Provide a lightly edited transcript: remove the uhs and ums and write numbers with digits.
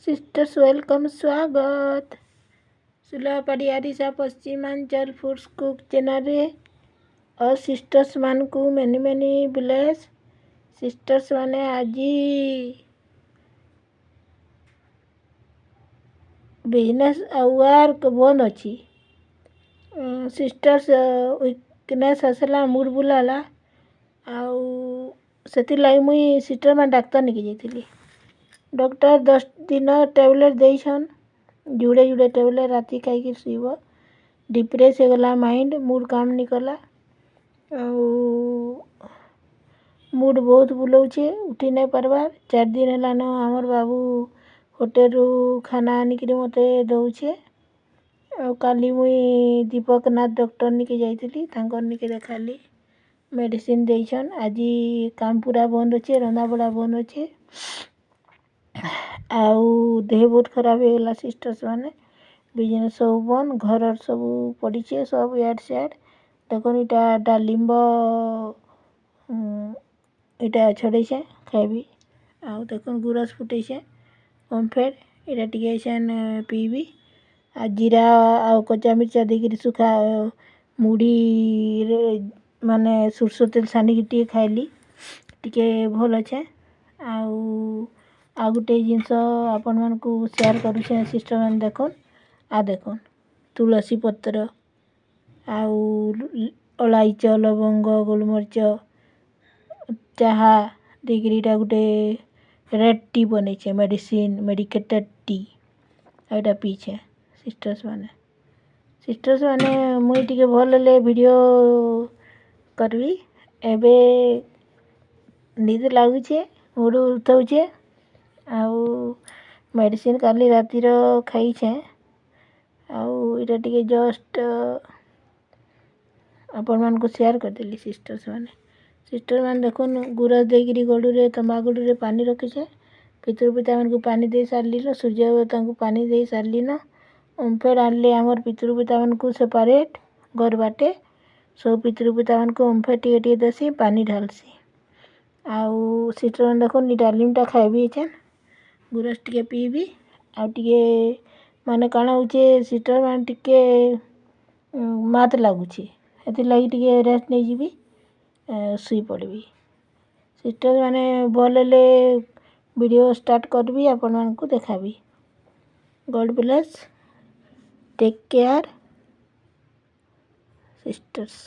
Sisters welcome स्वागत सुलहपाड़ी arisa Paschimanchal foods cook channel और sisters मान को मेनी मेनी ब्लेस। सिस्टर्स माने आज बिजनेस वर्क बंद अच्छी। सिस्टर्स वीकनेस आसला मुड बुलाला आउ लगी मुई सिस्टर मान डाक्तर निके जाइली। डॉक्टर 10 दिन टैबलेट देछन जुड़े जुड़े टैबलेट राति खाई शुब। डिप्रेस हो गला माइंड मूड काम नहीं कला मूड बहुत बुलाऊे उठी नहीं पारबार। 4 दिन है आमर बाबू होटेल खाना आनिक मते दौचे। काली मुई दीपक नाथ डॉक्टर निके जाइली निके देखाली मेडिसिन देछन। आज काम पूरा बंद अच्छे रंधा बड़ा बंद अच्छे आउ देह बहुत खराब हो गला। सिस्टर्स माने बिजनेस सब बंद घर सब पड़ी सब याड सियाड देखो इटा डालिम्ब इटा छड़े खाइबी आउ देखो गुरस फुटे ओमफेड इटा टिके पीबी आ जीरा आउ कच्चा मिर्चा देकर सुखा मुड़ी माने सुरसो तेल सानिक टिके खाइली टिके भल अच्छे। आउ गोटे जिनस आपण मान को शेयर करूछे सिस्टर मान देखो तुलसी पत्र आउ इलायच लवंग गोलमरीच चाहा देकर इटा गोटे रेड टी बने मेडिसिन मेडिकेटेड टी एटा पीछे सिस्टर्स माने मुई टिके भल ले वीडियो करबी। एबे निद लागुचे मुड उठौचे आउ मेडिसिन काली रातिर खाइछे आउ इटा टिके जस्ट आपण मान को शेयर कर देली। सिस्टर मान देखो गुरस देकर गड़ूरे तंबा गड़ूरे पानी रखीछे पितृपिता मान को पानी दे सारली न सूर्य देवता को पानी दे सारली न ओमफेड आनले आमर पितृपिता मान को सेपरेट घर बाटे सब पितृपिता मान को ओमफेड टिके टिके देसी पानी ढालसी आउ सिस्टर मान देखो डालिमटा खाइबी गुरस टिके पीबी आउ टिके माने काना होचे सिस्टर मान टिके मात लागुची एति लगी टिके रेस्ट नहीं जीबी सुई पड़बी। सिस्टर माने भल ले वीडियो स्टार्ट करबी आपण मान को देखाबी। God bless take care sisters.